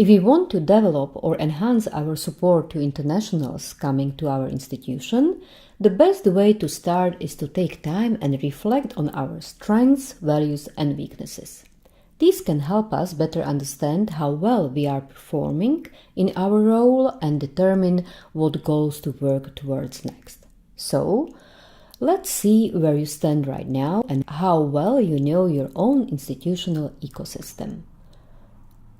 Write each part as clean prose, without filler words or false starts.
If we want to develop or enhance our support to internationals coming to our institution, the best way to start is to take time and reflect on our strengths, values, and weaknesses. These can help us better understand how well we are performing in our role and determine what goals to work towards next. So, let's see where you stand right now and how well you know your own institutional ecosystem.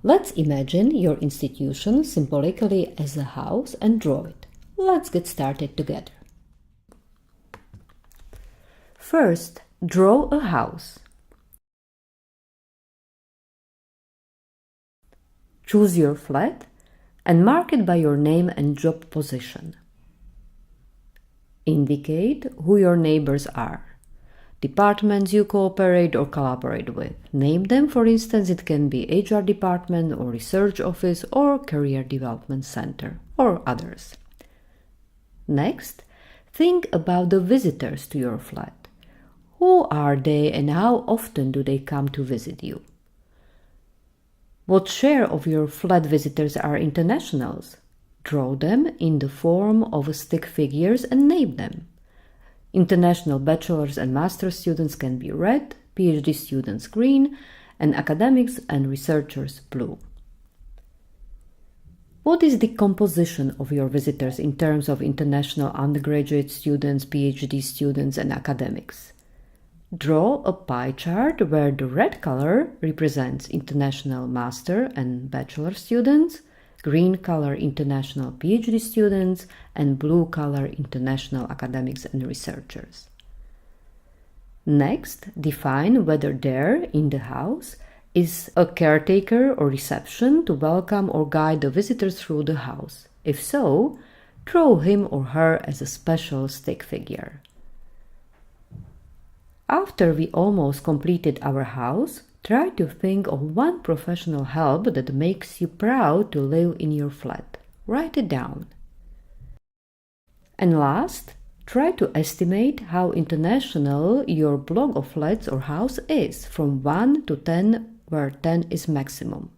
Let's imagine your institution symbolically as a house and draw it. Let's get started together. First, draw a house. Choose your flat and mark it by your name and job position. Indicate who your neighbors are, departments you cooperate or collaborate with. Name them, for instance, it can be HR department or research office or career development center or others. Next, think about the visitors to your flat. Who are they and how often do they come to visit you? What share of your flat visitors are internationals? Draw them in the form of stick figures and name them. International bachelor's and master's students can be red, PhD students green, and academics and researchers blue. What is the composition of your visitors in terms of international undergraduate students, PhD students, and academics? Draw a pie chart where the red color represents international master and bachelor students, green color international PhD students, and blue color international academics and researchers. Next, define whether there in the house is a caretaker or reception to welcome or guide the visitors through the house. If so, draw him or her as a special stick figure. After we almost completed our house, try to think of one professional help that makes you proud to live in your flat. Write it down. And last, try to estimate how international your block of flats or house is, from 1 to 10, where 10 is maximum.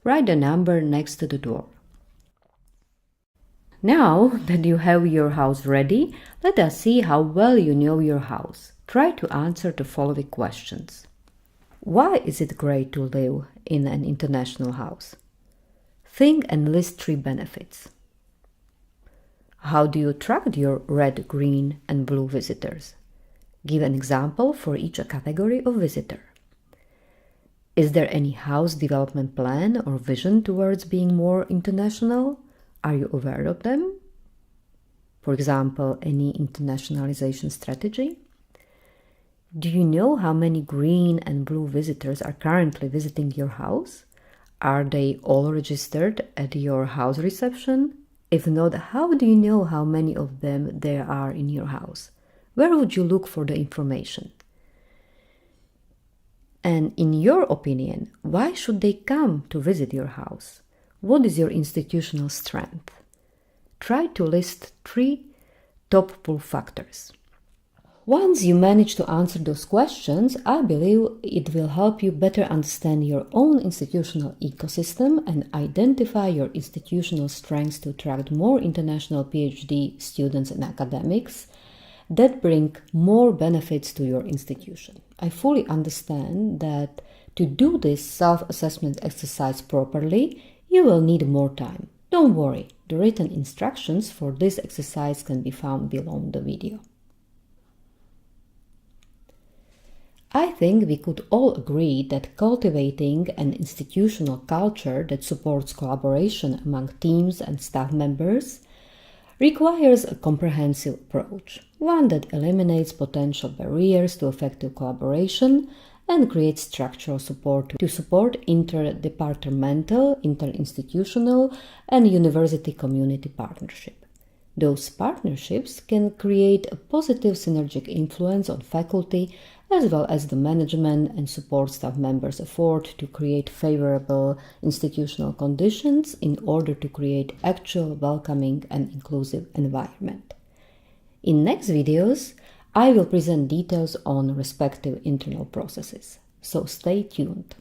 Write a number next to the door. Now that you have your house ready, let us see how well you know your house. Try to answer the following questions. Why is it great to live in an international house? Think and list 3 benefits. How do you attract your red, green, and blue visitors? Give an example for each category of visitor. Is there any house development plan or vision towards being more international? Are you aware of them? For example, any internationalization strategy? Do you know how many green and blue visitors are currently visiting your house? Are they all registered at your house reception? If not, how do you know how many of them there are in your house? Where would you look for the information? And in your opinion, why should they come to visit your house? What is your institutional strength? Try to list 3 top pull factors. Once you manage to answer those questions, I believe it will help you better understand your own institutional ecosystem and identify your institutional strengths to attract more international PhD students and academics that bring more benefits to your institution. I fully understand that to do this self-assessment exercise properly, you will need more time. Don't worry, the written instructions for this exercise can be found below the video. I think we could all agree that cultivating an institutional culture that supports collaboration among teams and staff members requires a comprehensive approach, one that eliminates potential barriers to effective collaboration and creates structural support to support interdepartmental, interinstitutional, and university community partnership. Those partnerships can create a positive synergic influence on faculty as well as the management and support staff members' effort to create favorable institutional conditions in order to create actual welcoming and inclusive environment. In next videos, I will present details on respective internal processes, so stay tuned.